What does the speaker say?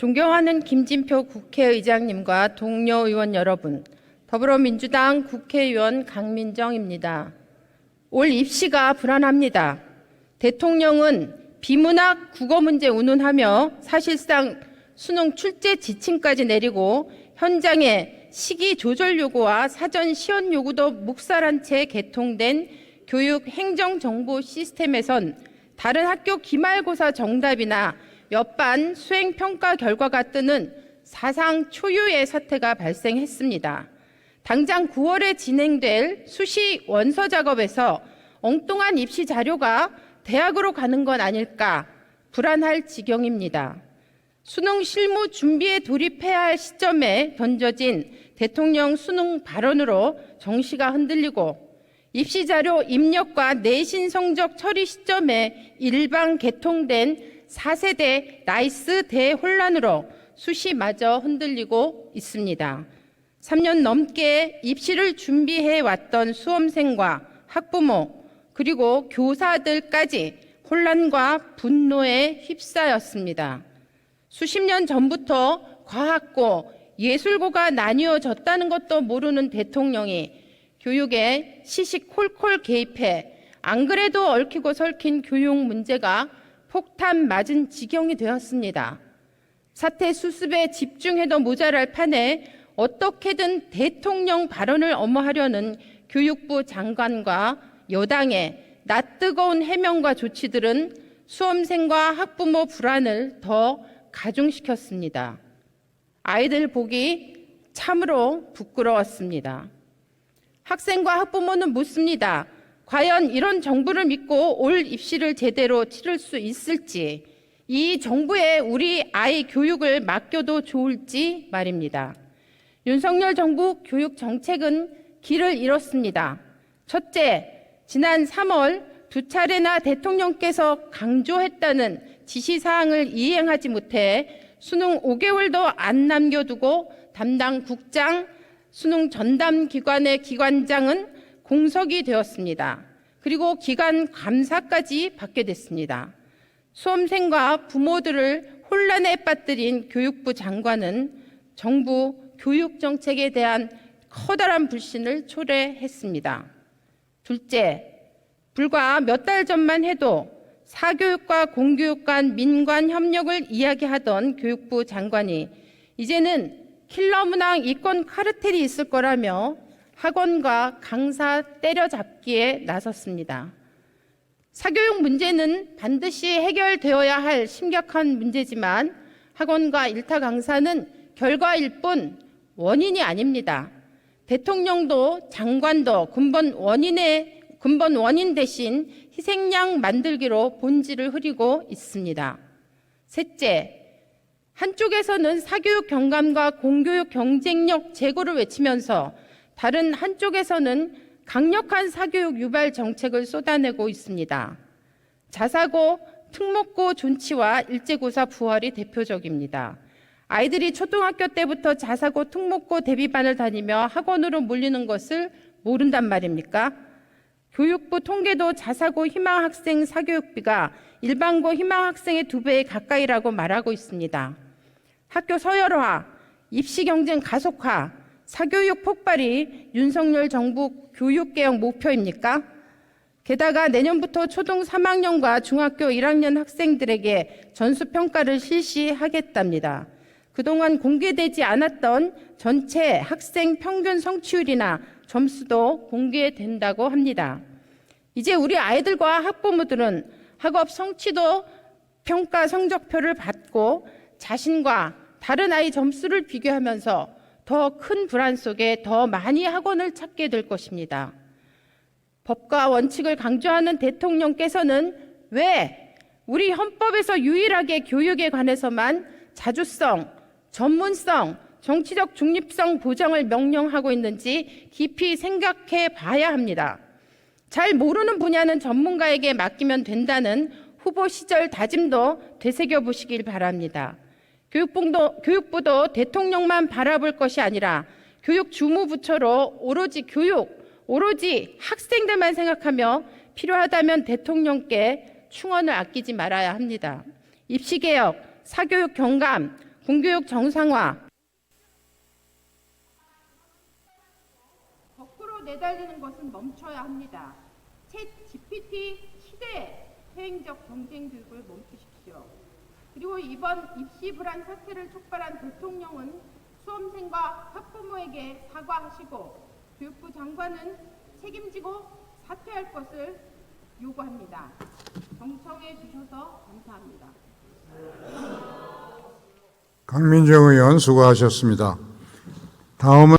존경하는 김진표 국회의장님과 동료 의원 여러분, 더불어민주당 국회의원 강민정입니다. 올 입시가 불안합니다. 대통령은 비문학 국어 문제 운운하며 사실상 수능 출제 지침까지 내리고 현장에 시기 조절 요구와 사전 시연 요구도 묵살한 채 개통된 교육 행정 정보 시스템에선 다른 학교 기말고사 정답이나 옆반 수행 평가 결과가 뜨는 사상 초유의 사태가 발생했습니다. 당장 9월에 진행될 수시 원서 작업에서 엉뚱한 입시 자료가 대학으로 가는 건 아닐까 불안할 지경입니다. 수능 실무 준비에 돌입해야 할 시점에 던져진 대통령 수능 발언으로 정시가 흔들리고 입시 자료 입력과 내신 성적 처리 시점에 일방 개통된 4세대 나이스 대혼란으로 수시마저 흔들리고 있습니다. 3년 넘게 입시를 준비해 왔던 수험생과 학부모 그리고 교사들까지 혼란과 분노에 휩싸였습니다. 수십 년 전부터 과학고, 예술고가 나뉘어졌다는 것도 모르는 대통령이 교육에 시시콜콜 개입해 안 그래도 얽히고 설킨 교육 문제가 폭탄 맞은 지경이 되었습니다. 사태 수습에 집중해도 모자랄 판에 어떻게든 대통령 발언을 엄호하려는 교육부 장관과 여당의 낯뜨거운 해명과 조치들은 수험생과 학부모 불안을 더 가중시켰습니다. 아이들 보기 참으로 부끄러웠습니다. 학생과 학부모는 묻습니다. 과연 이런 정부를 믿고 올 입시를 제대로 치를 수 있을지, 이 정부에 우리 아이 교육을 맡겨도 좋을지 말입니다. 윤석열 정부 교육 정책은 길을 잃었습니다. 첫째, 지난 3월 2차례나 대통령께서 강조했다는 지시사항을 이행하지 못해 수능 5개월도 안 남겨두고 담당 국장, 수능 전담 기관의 기관장은 공석이 되었습니다. 그리고 기관 감사까지 받게 됐습니다. 수험생과 부모들을 혼란에 빠뜨린 교육부 장관은 정부 교육 정책에 대한 커다란 불신을 초래했습니다. 둘째, 불과 몇 달 전만 해도 사교육과 공교육 간 민관 협력을 이야기하던 교육부 장관이 이제는 킬러 문항 이권 카르텔이 있을 거라며 학원과 강사 때려잡기에 나섰습니다. 사교육 문제는 반드시 해결되어야 할 심각한 문제지만 학원과 일타 강사는 결과일 뿐 원인이 아닙니다. 대통령도 장관도 근본 원인 대신 희생양 만들기로 본질을 흐리고 있습니다. 셋째, 한쪽에서는 사교육 경감과 공교육 경쟁력 제고를 외치면서 다른 한쪽에서는 강력한 사교육 유발 정책을 쏟아내고 있습니다. 자사고, 특목고 존치와 일제고사 부활이 대표적입니다. 아이들이 초등학교 때부터 자사고, 특목고 대비반을 다니며 학원으로 몰리는 것을 모른단 말입니까? 교육부 통계도 자사고 희망학생 사교육비가 일반고 희망학생의 2배 가까이라고 말하고 있습니다. 학교 서열화, 입시 경쟁 가속화, 사교육 폭발이 윤석열 정부 교육개혁 목표입니까? 게다가 내년부터 초등 3학년과 중학교 1학년 학생들에게 전수평가를 실시하겠답니다. 그동안 공개되지 않았던 전체 학생 평균 성취율이나 점수도 공개된다고 합니다. 이제 우리 아이들과 학부모들은 학업 성취도 평가 성적표를 받고 자신과 다른 아이 점수를 비교하면서 더 큰 불안 속에 더 많이 학원을 찾게 될 것입니다. 법과 원칙을 강조하는 대통령께서는 왜 우리 헌법에서 유일하게 교육에 관해서만 자주성, 전문성, 정치적 중립성 보장을 명령하고 있는지 깊이 생각해 봐야 합니다. 잘 모르는 분야는 전문가에게 맡기면 된다는 후보 시절 다짐도 되새겨 보시길 바랍니다. 교육부도 대통령만 바라볼 것이 아니라 교육 주무부처로 오로지 학생들만 생각하며 필요하다면 대통령께 충원을 아끼지 말아야 합니다. 입시개혁, 사교육 경감, 공교육 정상화, 거꾸로 내달리는 것은 멈춰야 합니다. 챗 GPT 시대의 퇴행적 경쟁 교육을 멈추십시오. 그리고 이번 입시 불안 사태를 촉발한 대통령은 수험생과 학부모에게 사과하시고 교육부 장관은 책임지고 사퇴할 것을 요구합니다. 경청해 주셔서 감사합니다. 강민정 의원 수고하셨습니다. 다음은